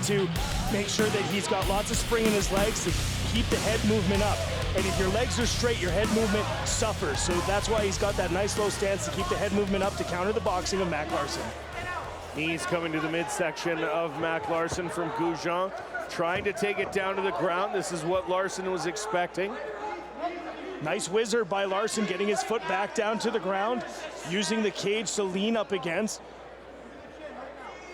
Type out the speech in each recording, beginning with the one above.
to make sure that he's got lots of spring in his legs to keep the head movement up. And if your legs are straight, your head movement suffers. So that's why he's got that nice low stance to keep the head movement up to counter the boxing of Mac Laursen. Knees coming to the midsection of Mac Laursen from Gougeon, trying to take it down to the ground. This is what Laursen was expecting. Nice whizzer by Laursen, getting his foot back down to the ground, using the cage to lean up against.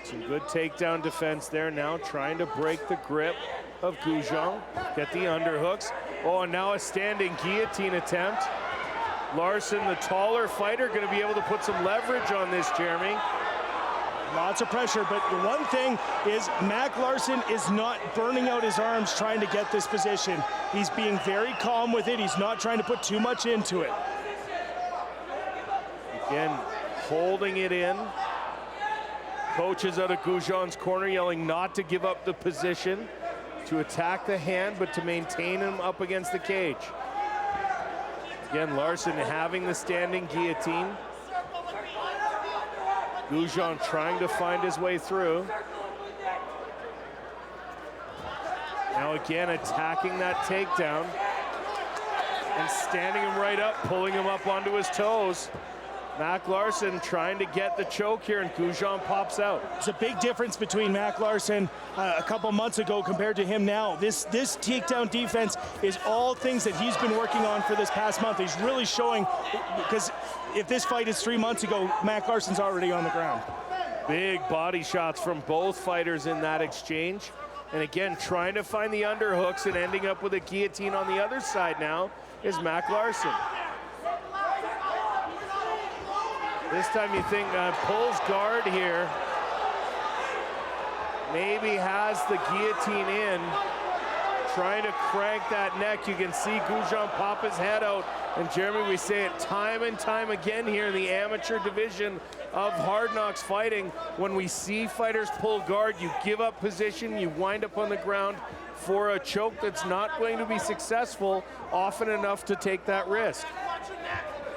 Some good takedown defense there now, trying to break the grip of Gougeon, get the underhooks. Oh, and now a standing guillotine attempt. Laursen, the taller fighter, going to be able to put some leverage on this, Jeremy. Lots of pressure, but the one thing is Mac Laursen is not burning out his arms trying to get this position. He's being very calm with it. He's not trying to put too much into it. Again, holding it in. Coaches out of Gougeon's corner yelling not to give up the position, to attack the hand, but to maintain him up against the cage. Again, Laursen having the standing guillotine. Gougeon trying to find his way through. Now again attacking that takedown and standing him right up, pulling him up onto his toes. Mac Laursen trying to get the choke here, and Gougeon pops out. It's a big difference between Mac Laursen a couple months ago compared to him now. This takedown defense is all things that he's been working on for this past month. He's really showing, because if this fight is 3 months ago, Mac Laursen's already on the ground. Big body shots from both fighters in that exchange. And again, trying to find the underhooks and ending up with a guillotine on the other side now is Mac Laursen. This time you think pulls guard here. Maybe has the guillotine in. Trying to crank that neck. You can see Gougeon pop his head out. And Jeremy, we say it time and time again here in the amateur division of Hard Knocks fighting. When we see fighters pull guard, you give up position, you wind up on the ground for a choke that's not going to be successful often enough to take that risk.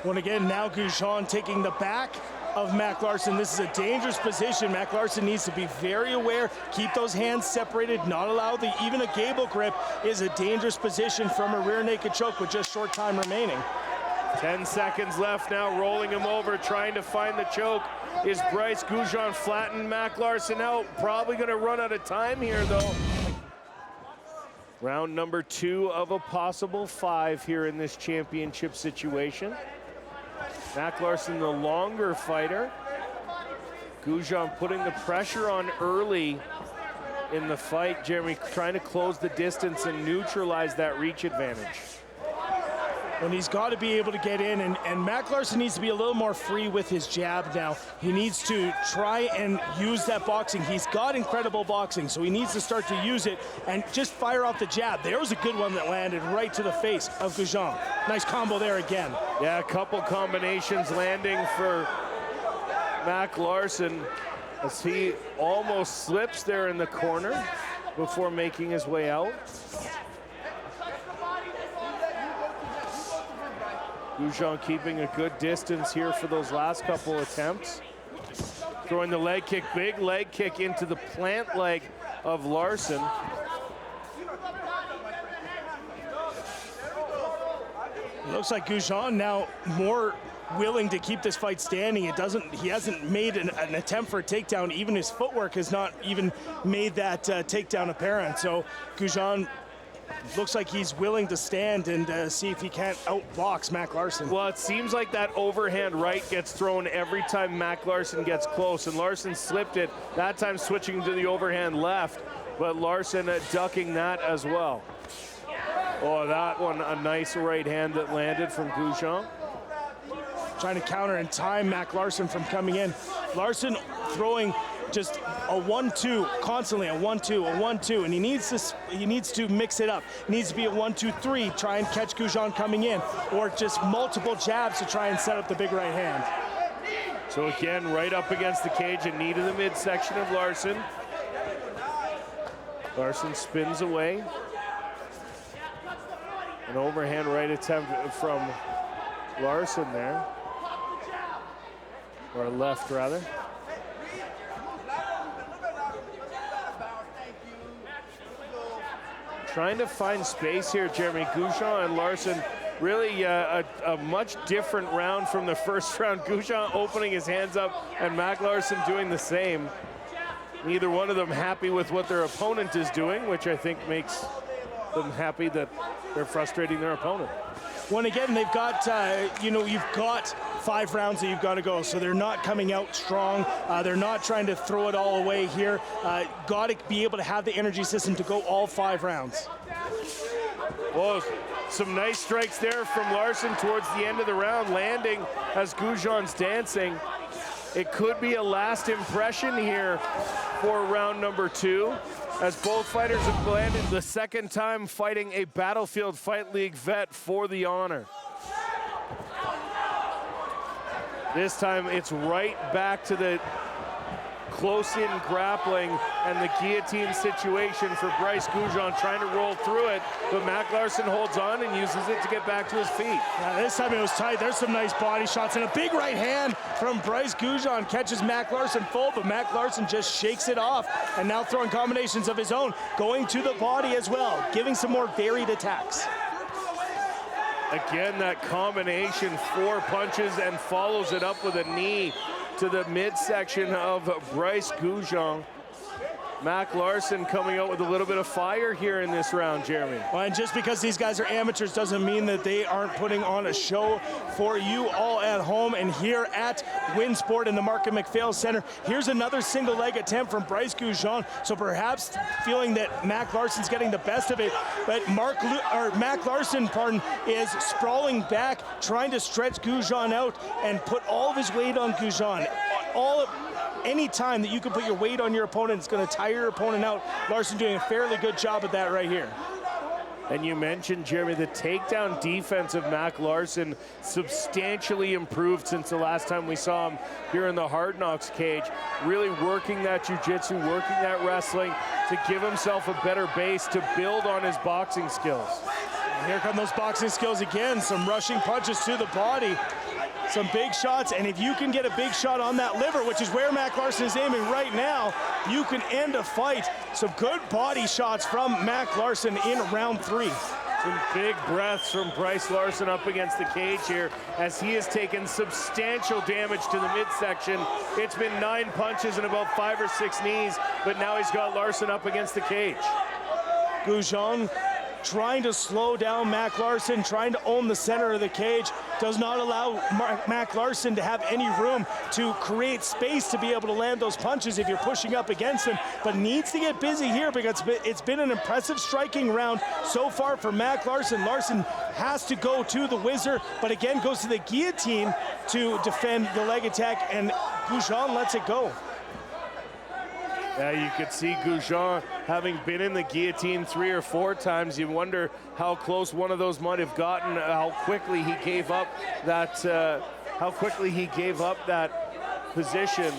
Well, again, now Gougeon taking the back of Mac Laursen. This is a dangerous position. Mac Laursen needs to be very aware, keep those hands separated, not allow even a gable grip is a dangerous position from a rear naked choke with just short time remaining. 10 seconds left now, rolling him over, trying to find the choke. Is Bryce Gougeon flattened Mac Laursen out? Probably gonna run out of time here though. Round number 2 of a possible 5 here in this championship situation. Mac Laursen, the longer fighter. Gougeon putting the pressure on early in the fight. Jeremy trying to close the distance and neutralize that reach advantage. And he's got to be able to get in, and Mac Laursen needs to be a little more free with his jab now. He needs to try and use that boxing. He's got incredible boxing, so he needs to start to use it and just fire off the jab. There was a good one that landed right to the face of Gougeon. Nice combo there again. Yeah, a couple combinations landing for Mac Laursen as he almost slips there in the corner before making his way out. Gougeon keeping a good distance here for those last couple attempts. Throwing the leg kick, big leg kick into the plant leg of Laursen. It looks like Gougeon now more willing to keep this fight standing. He hasn't made an attempt for a takedown. Even his footwork has not even made that takedown apparent. So Gougeon looks like he's willing to stand and see if he can't outbox Mac Laursen. Well, it seems like that overhand right gets thrown every time Mac Laursen gets close, and Laursen slipped it, that time switching to the overhand left, but Laursen ducking that as well. Oh, that one, a nice right hand that landed from Gougeon. Trying to counter and time Mac Laursen from coming in. Laursen throwing just a 1-2, constantly a 1-2, a 1-2, and he needs to mix it up. It needs to be a 1-2-3, try and catch Gougeon coming in, or just multiple jabs to try and set up the big right hand. So again, right up against the cage and knee to the midsection of Laursen. Laursen spins away. An overhand right attempt from Laursen there. Or left, rather. Trying to find space here, Jeremy. Gougeon and Laursen, really a much different round from the first round. Gougeon opening his hands up and Mac Laursen doing the same. Neither one of them happy with what their opponent is doing, which I think makes them happy that they're frustrating their opponent. When again, they've got, you've got 5 rounds that you've got to go, so they're not coming out strong. They're not trying to throw it all away here. Got to be able to have the energy system to go all 5 rounds. Well, some nice strikes there from Laursen towards the end of the round, landing as Gougeon's dancing. It could be a last impression here for round number 2, as both fighters have landed the second time fighting a Battlefield Fight League vet for the honor. This time it's right back to the close-in grappling and the guillotine situation for Bryce Gougeon, trying to roll through it, but Mac Laursen holds on and uses it to get back to his feet. Yeah, this time it was tight. There's some nice body shots, and a big right hand from Bryce Gougeon catches Mac Laursen full, but Mac Laursen just shakes it off, and now throwing combinations of his own, going to the body as well, giving some more varied attacks. Again, that combination, 4 punches, and follows it up with a knee to the midsection of Bryce Gougeon. Mac Laursen coming out with a little bit of fire here in this round, Jeremy. Well, and just because these guys are amateurs doesn't mean that they aren't putting on a show for you all at home and here at Winsport in the Markham McPhail Center. Here's another single leg attempt from Bryce Gougeon, so perhaps feeling that Mac Laursen's getting the best of it, but Mac Laursen, is sprawling back, trying to stretch Gougeon out and put all of his weight on Gougeon. Any time that you can put your weight on your opponent, it's going to tire your opponent out. Laursen doing a fairly good job at that right here. And you mentioned, Jeremy, the takedown defense of Mac Laursen substantially improved since the last time we saw him here in the Hard Knocks cage. Really working that jiu-jitsu, working that wrestling to give himself a better base to build on his boxing skills. And here come those boxing skills again. Some rushing punches to the body. Some big shots, and if you can get a big shot on that liver, which is where Mac Laursen is aiming right now, you can end a fight. Some good body shots from Mac Laursen in round 3. Some big breaths from Bryce Laursen up against the cage here, as he has taken substantial damage to the midsection. It's been 9 punches and about 5 or 6 knees, but now he's got Laursen up against the cage. Gougeon trying to slow down Mac Laursen, trying to own the center of the cage, does not allow Mac Laursen to have any room to create space to be able to land those punches if you're pushing up against him, but needs to get busy here because it's been an impressive striking round so far for Mac Laursen. Laursen has to go to the whizzer, but again goes to the guillotine to defend the leg attack, and Gougeon lets it go. Yeah, you could see Gougeon having been in the guillotine 3 or 4 times. You wonder how close one of those might have gotten, how quickly he gave up that, position.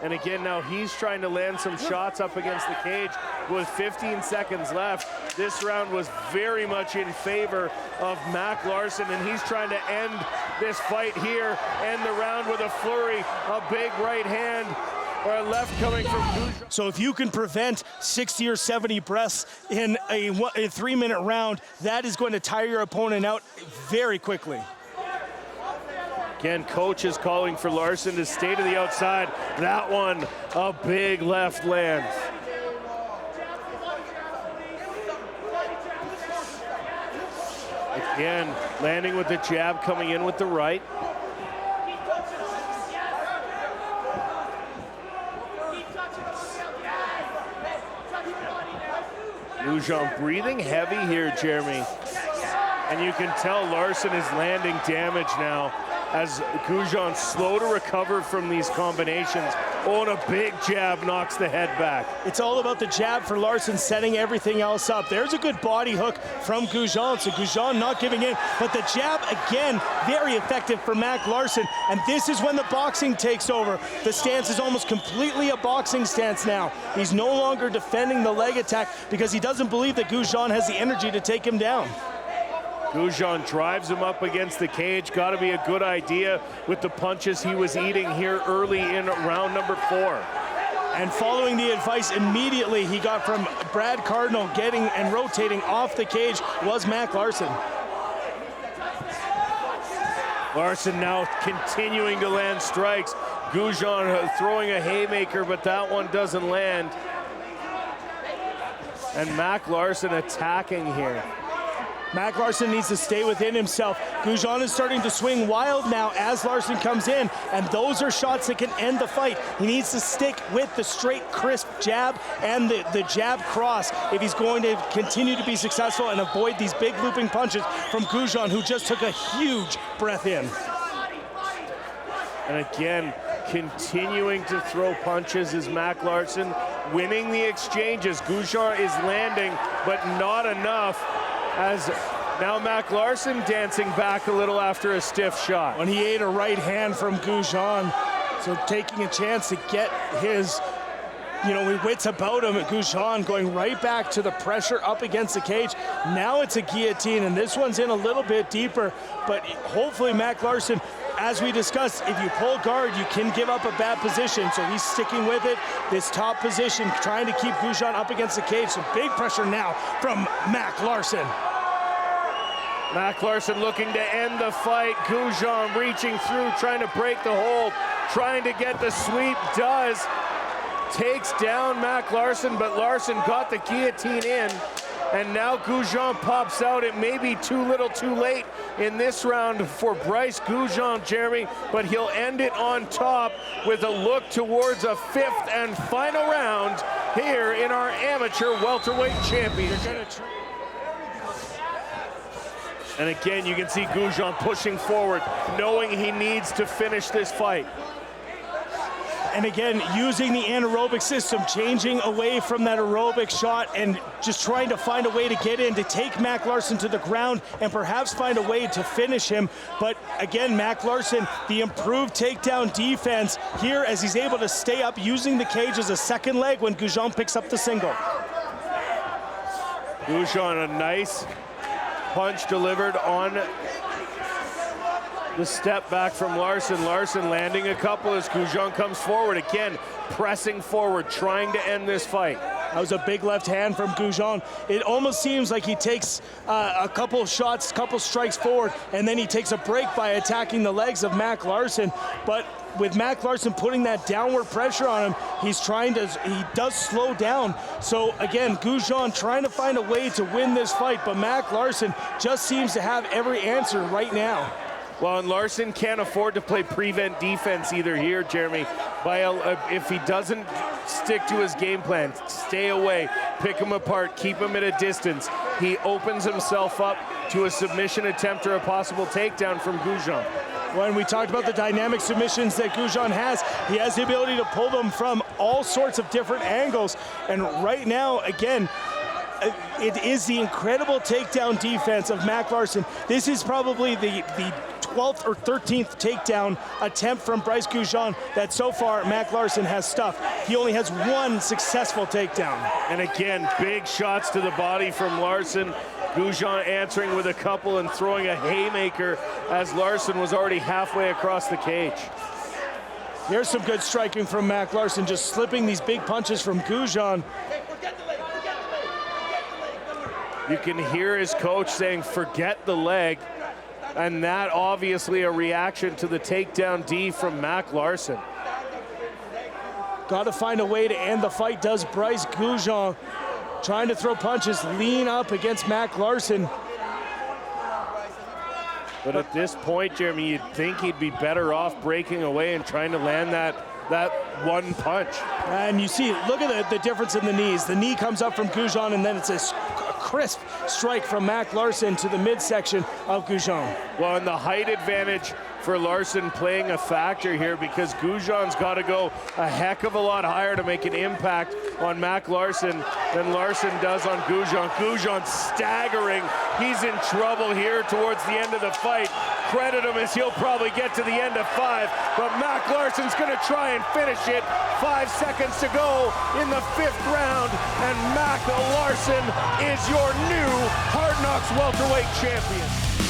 And again, now he's trying to land some shots up against the cage with 15 seconds left. This round was very much in favor of Mac Laursen, and he's trying to end this fight here, end the round with a flurry, a big right hand, or a left coming from Gougeon. So if you can prevent 60 or 70 breaths in a 3-minute round, that is going to tire your opponent out very quickly. Again, coach is calling for Laursen to stay to the outside. That one, a big left lands. Again, landing with the jab, coming in with the right. Gougeon breathing heavy here, Jeremy. And you can tell Laursen is landing damage now as Gougeon slow to recover from these combinations. Oh, and a big jab knocks the head back. It's all about the jab for Laursen, setting everything else up. There's a good body hook from Gougeon, so Gougeon not giving in. But the jab, again, very effective for Mac Laursen. And this is when the boxing takes over. The stance is almost completely a boxing stance now. He's no longer defending the leg attack because he doesn't believe that Gougeon has the energy to take him down. Gougeon drives him up against the cage. Got to be a good idea with the punches he was eating here early in round number 4. And following the advice immediately he got from Brad Cardinal, getting and rotating off the cage, was Mac Laursen. Laursen now continuing to land strikes. Gougeon throwing a haymaker, but that one doesn't land. And Mac Laursen attacking here. Mac Laursen needs to stay within himself. Gougeon is starting to swing wild now as Laursen comes in, and those are shots that can end the fight. He needs to stick with the straight, crisp jab and the jab cross if he's going to continue to be successful and avoid these big looping punches from Gougeon, who just took a huge breath in. And again, continuing to throw punches is Mac Laursen, winning the exchanges. Gougeon is landing, but not enough, as now Mac Laursen dancing back a little after a stiff shot. When he ate a right hand from Gougeon, so taking a chance to get his, wits about him. Gougeon going right back to the pressure up against the cage. Now it's a guillotine, and this one's in a little bit deeper, but hopefully Mac Laursen, as we discussed, if you pull guard, you can give up a bad position, so he's sticking with it. This top position, trying to keep Gougeon up against the cage, so big pressure now from Mac Laursen. Mac Laursen looking to end the fight. Gougeon reaching through, trying to break the hold, trying to get the sweep, does. Takes down Mac Laursen, but Laursen got the guillotine in, and now Gougeon pops out. It may be too little too late in this round for Bryce Gougeon, Jeremy, but he'll end it on top with a look towards a fifth and final round here in our amateur welterweight championship. And again, you can see Gougeon pushing forward, knowing he needs to finish this fight. And again, using the anaerobic system, changing away from that aerobic shot and just trying to find a way to get in, to take Mac Laursen to the ground and perhaps find a way to finish him. But again, Mac Laursen, the improved takedown defense here as he's able to stay up using the cage as a second leg when Gougeon picks up the single. Gougeon, a nice punch delivered on the step back from Laursen. Laursen landing a couple as Gougeon comes forward. Again, pressing forward, trying to end this fight. That was a big left hand from Gougeon. It almost seems like he takes a couple shots, couple strikes forward, and then he takes a break by attacking the legs of Mac Laursen. But with Mac Laursen putting that downward pressure on him, he does slow down. So again, Gougeon trying to find a way to win this fight, but Mac Laursen just seems to have every answer right now. Well, and Laursen can't afford to play prevent defense either here, Jeremy. If he doesn't stick to his game plan, stay away, pick him apart, keep him at a distance, he opens himself up to a submission attempt or a possible takedown from Gougeon. When we talked about the dynamic submissions that Gougeon has, he has the ability to pull them from all sorts of different angles. And right now, again, it is the incredible takedown defense of Mac Laursen. This is probably the 12th or 13th takedown attempt from Bryce Gougeon that so far Mac Laursen has stuffed. He only has one successful takedown. And again, big shots to the body from Laursen. Gougeon answering with a couple and throwing a haymaker as Laursen was already halfway across the cage. Here's some good striking from Mac Laursen, just slipping these big punches from Gougeon. You can hear his coach saying, forget the leg. And that obviously a reaction to the takedown D from Mac Laursen. Got to find a way to end the fight, does Bryce Gougeon. Trying to throw punches, lean up against Mac Laursen. But at this point, Jeremy, you'd think he'd be better off breaking away and trying to land that one punch. And you see, look at the difference in the knees. The knee comes up from Gougeon, and then it's a crisp strike from Mac Laursen to the midsection of Gougeon. Well, and the height advantage for Laursen playing a factor here, because Gougeon's got to go a heck of a lot higher to make an impact on Mac Laursen than Laursen does on Gougeon. Gougeon staggering. He's in trouble here towards the end of the fight. Credit him, as he'll probably get to the end of 5, but Mac Laursen's going to try and finish it. 5 seconds to go in the 5th round, and Mac Laursen is your new Hard Knocks welterweight champion.